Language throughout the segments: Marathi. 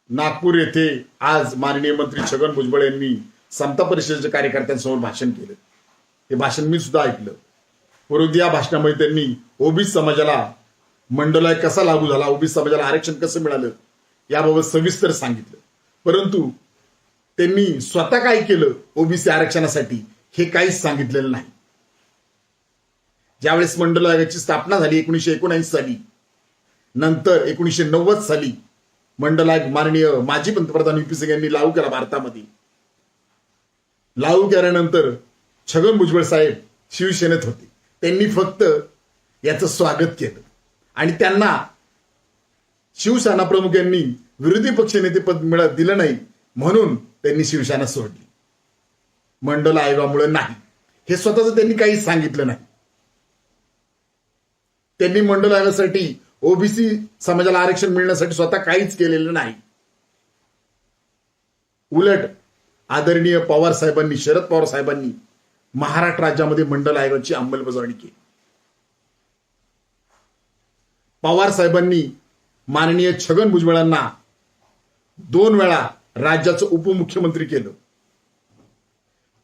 नागपूर येथे आज माननीय मंत्री छगन भुजबळ यांनी समता परिषदेच्या कार्यकर्त्यांसमोर भाषण केलं। हे भाषण मी सुद्धा ऐकलं। परंतु या भाषणामध्ये त्यांनी ओबीसी समाजाला मंडल आयोग कसा लागू झाला, ओबीसी समाजाला आरक्षण कसं मिळालं याबाबत सविस्तर सांगितलं। परंतु त्यांनी स्वतः काय केलं ओबीसी आरक्षणासाठी हे काहीच सांगितलेलं नाही। ज्यावेळेस मंडल आयोगाची स्थापना झाली 1979 साली, नंतर 1990 साली मंडल आयोग माननीय माजी पंतप्रधान व्ही पी सिंग यांनी लागू केला भारतामध्ये। लागू केल्यानंतर छगन भुजबळ साहेब शिवसेनेत होते, त्यांनी फक्त याचं स्वागत केलं आणि त्यांना शिवसेना प्रमुख यांनी विरोधी पक्षनेते पद दिलं नाही म्हणून त्यांनी शिवसेना सोडली। मंडल आयोगामुळे नाही, हे स्वतःच त्यांनी काहीच सांगितलं नाही। त्यांनी मंडल आयोगासाठी ओबीसी समाजाला आरक्षण मिळण्यासाठी स्वतः काहीच केलेलं नाही। उलट आदरणीय पवार साहेबांनी, शरद पवार साहेबांनी महाराष्ट्र राज्यामध्ये मंडल आयोगाची अंमलबजावणी केली। पवार साहेबांनी माननीय छगन भुजबळांना 2 वेळा राज्याचं उपमुख्यमंत्री केलं।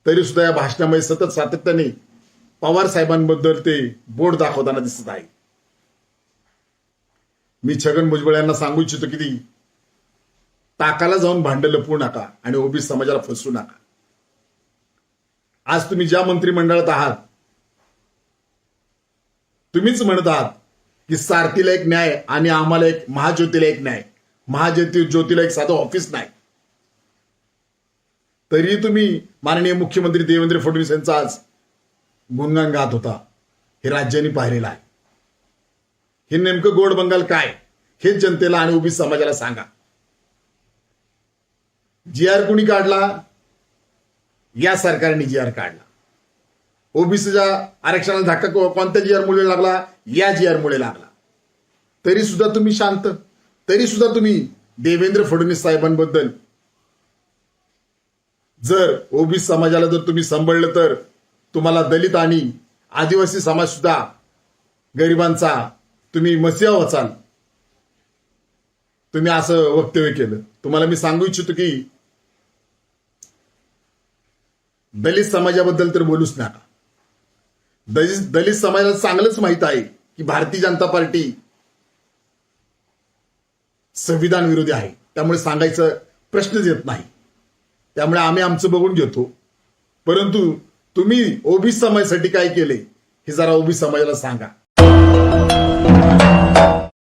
तरी सुद्धा या भाषणामध्ये सतत सातत्याने पवार साहेबांबद्दल ते बोट दाखवताना दिसत आहे। मी छगन भुजबळ यांना सांगू इच्छितो की ताकाला जाऊन भांडं लपवू नका आणि ओबीसी समाजाला फसवू नका। आज तुम्ही ज्या मंत्रिमंडळात आहात, तुम्हीच म्हणत आहात की सारथीला एक न्याय आणि आम्हाला एक महाज्योतीला एक न्याय, महाज्योतीला एक साधं ऑफिस नाही। तरी तुम्ही माननीय मुख्यमंत्री देवेंद्र फडणवीस यांचा आज गुणगान गात होता, हे राज्याने पाहिलेलं आहे। हे नेमकं गोड बंगाल काय हे जनतेला आणि ओबीसी समाजाला सांगा। जीआर कुणी काढला? या सरकारने जीआर काढला। ओबीसीच्या आरक्षणाला धक्का कोणत्या जीआर मुळे लागला? या जीआर मुळे लागला। तरी सुद्धा तुम्ही शांत, तरी सुद्धा तुम्ही देवेंद्र फडणवीस साहेबांबद्दल, जर ओबीसी समाजाला जर तुम्ही सांभाळलं तर तुम्हाला दलित आणि आदिवासी समाज सुद्धा गरिबांचा तुम्ही मसिहा व्हाल। तुम्ही असं वक्तव्य केलं। तुम्हाला मी सांगू इच्छितो की दलित समाजाबद्दल तर बोलूच नका। दलित समाजाला चांगलंच माहित आहे की भारतीय जनता पार्टी संविधान विरोधी आहे, त्यामुळे सांगायचं प्रश्नच येत नाही। त्यामुळे आम्ही आमचं बघून घेतो। परंतु तुम्ही ओबीसी समाजासाठी काय केले हे जरा ओबीसी समाजाला सांगा।